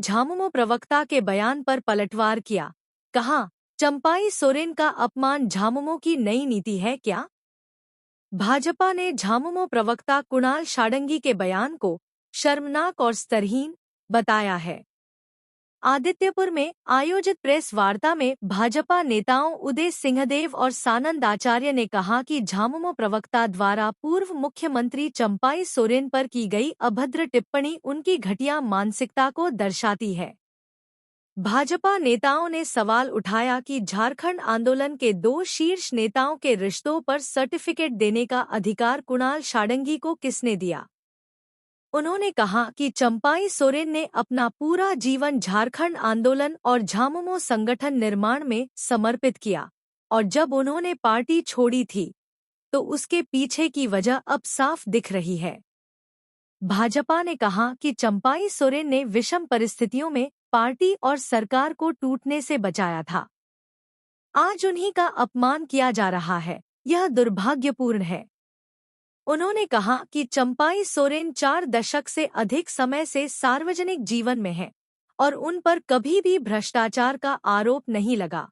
झामुमो प्रवक्ता के बयान पर पलटवार किया। कहा, चंपाई सोरेन का अपमान झामुमो की नई नीति है क्या? भाजपा ने झामुमो प्रवक्ता कुणाल षडंगी के बयान को शर्मनाक और स्तरहीन बताया है। आदित्यपुर में आयोजित प्रेस वार्ता में भाजपा नेताओं उदय सिंहदेव और सानंद आचार्य ने कहा कि झामुमो प्रवक्ता द्वारा पूर्व मुख्यमंत्री चंपाई सोरेन पर की गई अभद्र टिप्पणी उनकी घटिया मानसिकता को दर्शाती है। भाजपा नेताओं ने सवाल उठाया कि झारखंड आंदोलन के 2 शीर्ष नेताओं के रिश्तों पर सर्टिफिकेट देने का अधिकार कुणाल षडंगी को किसने दिया। उन्होंने कहा कि चंपाई सोरेन ने अपना पूरा जीवन झारखंड आंदोलन और झामुमो संगठन निर्माण में समर्पित किया और जब उन्होंने पार्टी छोड़ी थी तो उसके पीछे की वजह अब साफ दिख रही है। भाजपा ने कहा कि चंपाई सोरेन ने विषम परिस्थितियों में पार्टी और सरकार को टूटने से बचाया था। आज उन्हीं का अपमान किया जा रहा है, यह दुर्भाग्यपूर्ण है। उन्होंने कहा कि चंपाई सोरेन 4 दशक से अधिक समय से सार्वजनिक जीवन में है और उन पर कभी भी भ्रष्टाचार का आरोप नहीं लगा।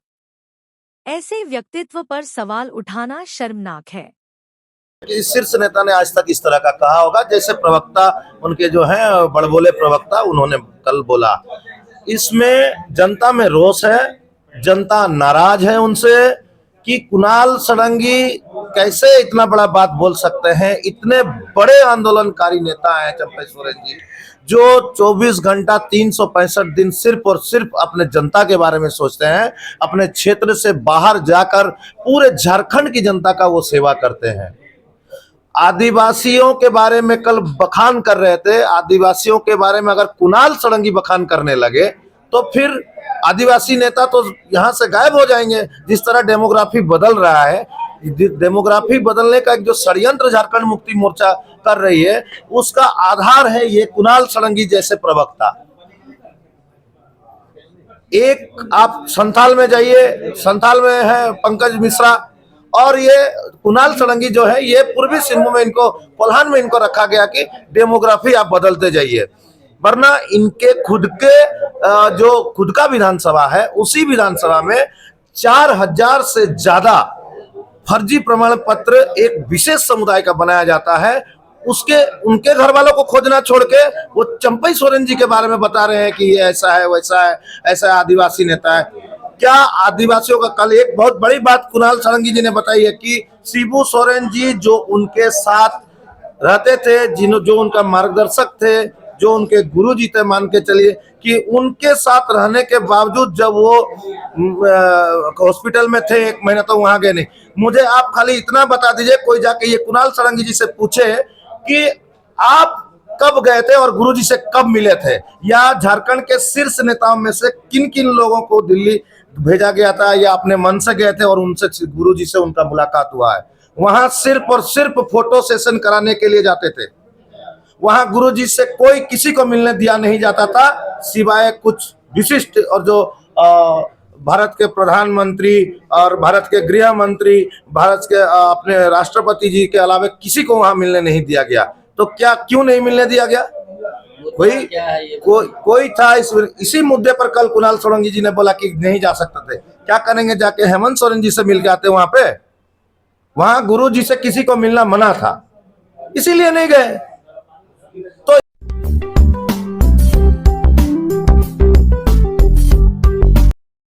ऐसे व्यक्तित्व पर सवाल उठाना शर्मनाक है। इस शीर्ष नेता ने आज तक इस तरह का कहा होगा जैसे प्रवक्ता उनके जो हैं बड़बोले प्रवक्ता उन्होंने कल बोला। इसमें जनता में रोष है, जनता नाराज है उनसे कि कुणाल षडंगी कैसे इतना बड़ा बात बोल सकते हैं। इतने बड़े आंदोलनकारी नेता हैं चंपाई सोरेन जी, जो 24 घंटा 365 दिन सिर्फ और सिर्फ अपने जनता के बारे में सोचते हैं। अपने क्षेत्र से बाहर जाकर पूरे झारखंड की जनता का वो सेवा करते हैं। आदिवासियों के बारे में कल बखान कर रहे थे। आदिवासियों के बारे में अगर कुणाल षडंगी बखान करने लगे तो फिर आदिवासी नेता तो यहाँ से गायब हो जाएंगे। जिस तरह डेमोग्राफी बदल रहा है, डेमोग्राफी बदलने का एक जो षड्यंत्र झारखंड मुक्ति मोर्चा कर रही है, उसका आधार है ये कुणाल षडंगी जैसे प्रवक्ता। एक आप संथाल में जाइए, संथाल में है पंकज मिश्रा और ये कुणाल षडंगी जो है ये पूर्वी सिंहभूम में इनको कोल्हान में इनको रखा गया कि डेमोग्राफी आप बदलते जाइए, वरना इनके खुद के जो खुद का विधानसभा है उसी विधानसभा में 4000 से ज्यादा फर्जी प्रमाण पत्र एक विशेष समुदाय का बनाया जाता है। उसके उनके घर वालों को खोजना छोड़ के वो चंपाई सोरेन जी के बारे में बता रहे हैं कि ये ऐसा है वैसा है, ऐसा आदिवासी नेता है। क्या आदिवासियों का कल एक बहुत बड़ी बात कुणाल षडंगी जी ने बताई है कि शिबू सोरेन जी जो उनके साथ रहते थे, जो उनका मार्गदर्शक थे, जो उनके गुरु जी थे, मान के चलिए कि उनके साथ रहने के बावजूद जब वो हॉस्पिटल में थे 1 महीना तो वहां गए नहीं। मुझे आप खाली इतना बता दीजिए, कोई जाके ये कुणाल षडंगी जी से पूछे कि आप कब गए थे और गुरु जी से कब मिले थे, या झारखंड के शीर्ष नेताओं में से किन किन लोगों को दिल्ली भेजा गया था या अपने मन से गए थे और उनसे गुरु जी से उनका मुलाकात हुआ है। वहां सिर्फ और सिर्फ फोटो सेशन कराने के लिए जाते थे। वहां गुरु जी से कोई किसी को मिलने दिया नहीं जाता था सिवाय कुछ विशिष्ट और जो भारत के प्रधानमंत्री और भारत के गृह मंत्री, भारत के अपने राष्ट्रपति जी के अलावा किसी को वहां मिलने नहीं दिया गया। तो क्या क्यों नहीं मिलने दिया गया? कोई था इसी मुद्दे पर कल कुणाल षडंगी जी ने बोला कि नहीं जा सकते थे। क्या करेंगे जाके हेमंत सोरेन जी से मिल के आते वहां पे? वहां गुरु जी से किसी को मिलना मना था, इसीलिए नहीं गए।